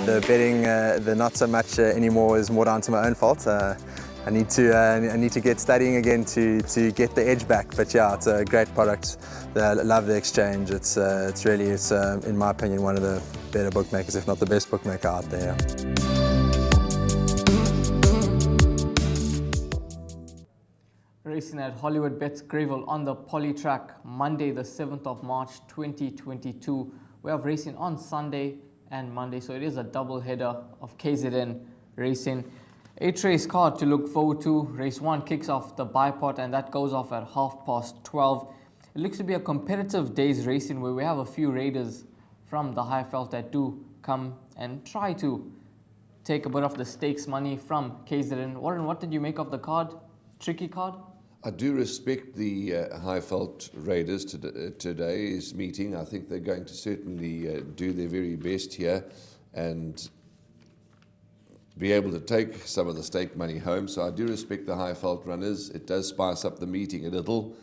the betting, the not so much anymore, is more down to my own fault. I need to get studying again to get the edge back. But yeah, it's a great product. I love the exchange. It's really, in my opinion, one of the better bookmakers, if not the best bookmaker out there. Racing at Hollywood Bets Greyville on the Poly Track, Monday the 7th of March 2022. We have racing on Sunday and Monday, so it is a double header of KZN racing. 8-race card to look forward to. Race 1 kicks off the bipod, and that goes off at 12:30. It looks to be a competitive day's racing where we have a few raiders from the Highveld that do come and try to take a bit of the stakes money from KZN. Warren, what did you make of the card? Tricky card? I do respect the Highveld Raiders today's meeting. I think they're going to certainly do their very best here and be able to take some of the stake money home. So I do respect the Highveld runners. It does spice up the meeting a little.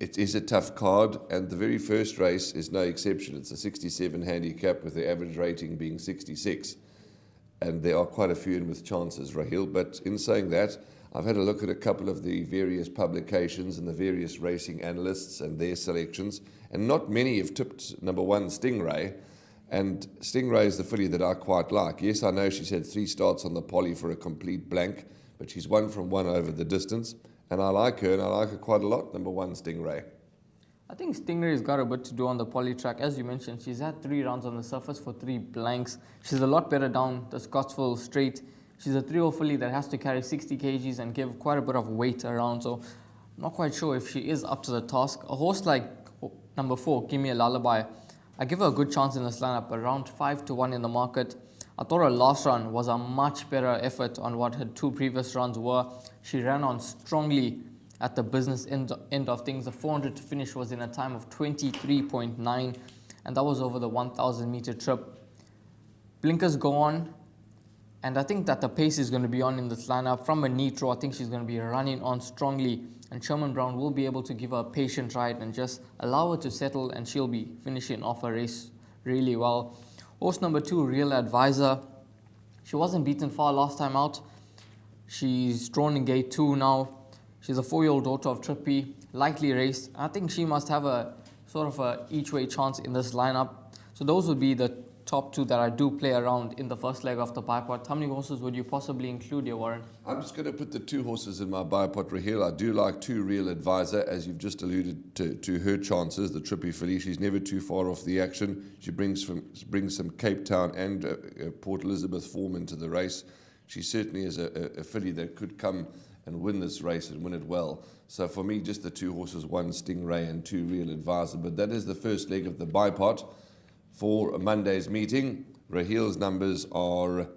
It is a tough card, and the very first race is no exception. It's a 67 handicap with the average rating being 66. And there are quite a few in with chances, Raheel. But in saying that, I've had a look at a couple of the various publications and the various racing analysts and their selections, and not many have tipped number 1 Stingray. And Stingray is the filly that I quite like. Yes, I know she's had 3 starts on the Poly for a complete blank, but she's 1 from 1 over the distance. And I like her, and I like her quite a lot, number 1 Stingray. I think Stingray's got a bit to do on the Poly Track. As you mentioned, she's had 3 rounds on the surface for 3 blanks. She's a lot better down the Scottsville straight. She's a 3-year-old filly that has to carry 60 kgs and give quite a bit of weight around. So I'm not quite sure if she is up to the task. A horse like number 4, Give Me a Lullaby, I give her a good chance in this lineup, around 5-1 in the market. I thought her last run was a much better effort on what her 2 previous runs were. She ran on strongly at the business end of things. The 400 to finish was in a time of 23.9, and that was over the 1,000 meter trip. Blinkers go on, and I think that the pace is going to be on in this lineup. From a neat draw, I think she's going to be running on strongly, and Sherman Brown will be able to give her a patient ride and just allow her to settle, and she'll be finishing off her race really well. Horse number 2, Real Advisor. She wasn't beaten far last time out. She's drawn in gate 2 now. She's a 4-year-old daughter of Trippy, lightly raced. I think she must have a sort of a each-way chance in this lineup. So those would be the top 2 that I do play around in the first leg of the bipod. How many horses would you possibly include here, Warren? I'm just going to put the 2 horses in my bipod, Raheel. I do like 2 Real Advisor, as you've just alluded to her chances, the Trippy filly. She's never too far off the action. She brings some Cape Town and Port Elizabeth form into the race. She certainly is a filly that could come and win this race and win it well. So for me, just the 2 horses, 1 Stingray and 2 Real Advisor. But that is the first leg of the bipod for Monday's meeting. Raheel's numbers are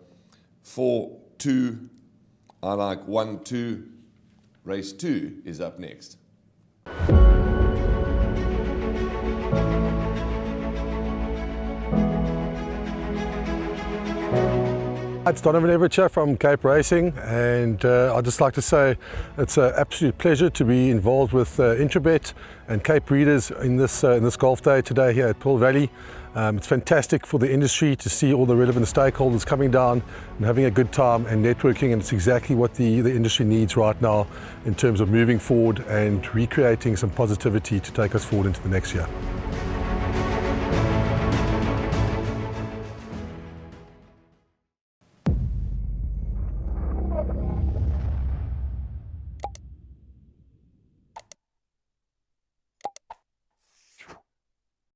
4, 2. I like 1, 2. Race 2 is up next. It's Donovan Everett from Cape Racing, and I'd just like to say it's an absolute pleasure to be involved with Intrabet and Cape Breeders in this golf day today here at Pearl Valley. It's fantastic for the industry to see all the relevant stakeholders coming down and having a good time and networking, and it's exactly what the industry needs right now in terms of moving forward and recreating some positivity to take us forward into the next year.